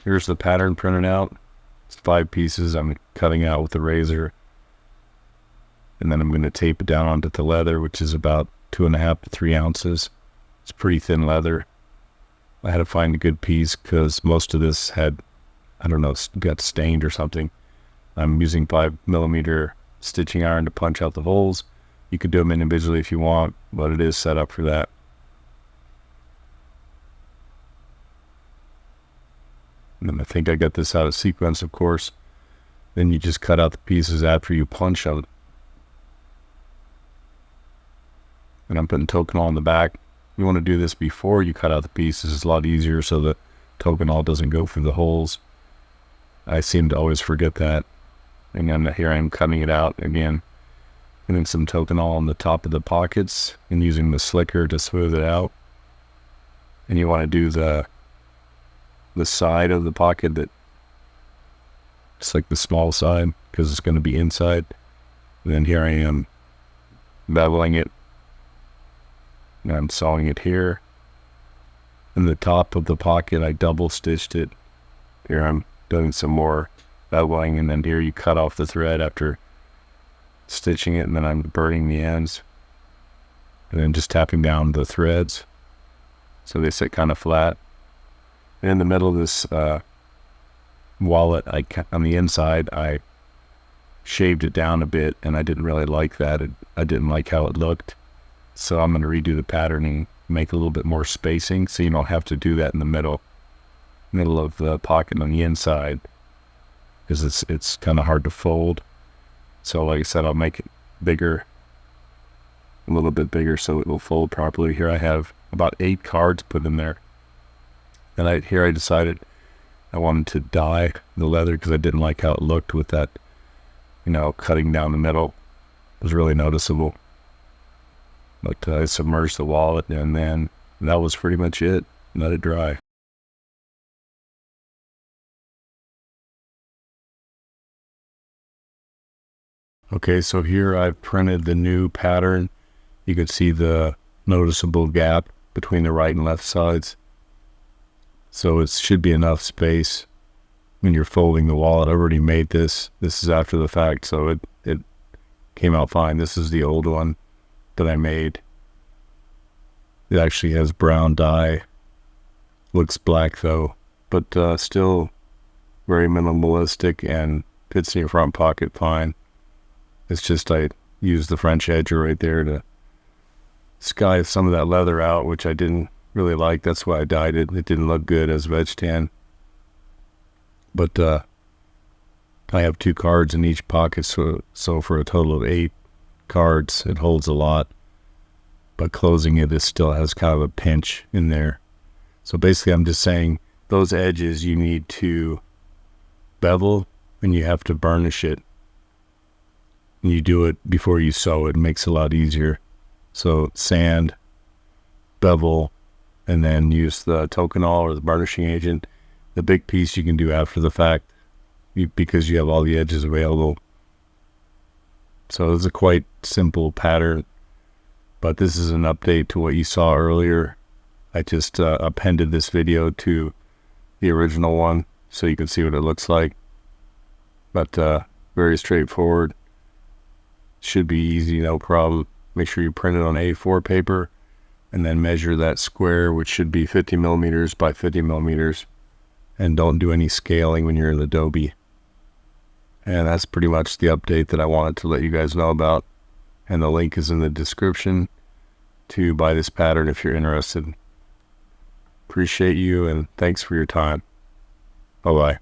Here's the pattern printed out. It's 5 pieces I'm cutting out with a razor. And then I'm going to tape it down onto the leather, which is about 2.5 to 3 ounces. It's pretty thin leather. I had to find a good piece because most of this had, I don't know, got stained or something. I'm using 5mm stitching iron to punch out the holes. You could do them individually if you want, but it is set up for that. And then I think I got this out of sequence, of course. Then you just cut out the pieces after you punch them. And I'm putting Tokonol on the back. You want to do this before you cut out the pieces. It's a lot easier so the Tokonol doesn't go through the holes. I seem to always forget that. And then here I am cutting it out again. And then some Tokonol on the top of the pockets and using the slicker to smooth it out. And you want to do the side of the pocket that it's like the small side because it's going to be inside. And then here I am beveling it. And I'm sewing it here. In the top of the pocket, I double stitched it. Here I'm doing some more beveling, and then here you cut off the thread after stitching it, and then I'm burning the ends. And then just tapping down the threads so they sit kind of flat. And in the middle of this wallet, on the inside, I shaved it down a bit, and I didn't really like that. I didn't like how it looked. So I'm going to redo the patterning, make a little bit more spacing so you don't have to do that in the middle of the pocket on the inside because it's kind of hard to fold. So like I said, I'll make it bigger, a little bit bigger so it will fold properly. Here I have about 8 cards put in there. And I decided I wanted to dye the leather because I didn't like how it looked with that, cutting down the middle. It was really noticeable. But I submerged the wallet, and then that was pretty much it. Let it dry. Okay, so here I've printed the new pattern. You can see the noticeable gap between the right and left sides. So it should be enough space when you're folding the wallet. I already made this. This is after the fact, so it came out fine. This is the old one that I made. It actually has brown dye. Looks black though, but still very minimalistic and fits in your front pocket fine. It's just I used the French edger right there to sky some of that leather out, which I didn't really like. That's why I dyed it. It didn't look good as vegtan. But I have 2 cards in each pocket, so for a total of 8 cards, it holds a lot. But closing it still has kind of a pinch in there. So basically I'm just saying those edges you need to bevel and you have to burnish it. And you do it before you sew it. It makes it a lot easier. So sand, bevel, and then use the Tokonol or the burnishing agent. The big piece you can do after the fact because you have all the edges available. So it's a quite simple pattern. But this is an update to what you saw earlier. I just appended this video to the original one so you can see what it looks like. But very straightforward. Should be easy, no problem. Make sure you print it on A4 paper and then measure that square, which should be 50mm by 50mm. And don't do any scaling when you're in Adobe. And that's pretty much the update that I wanted to let you guys know about. And the link is in the description to buy this pattern if you're interested. Appreciate you and thanks for your time. Bye-bye.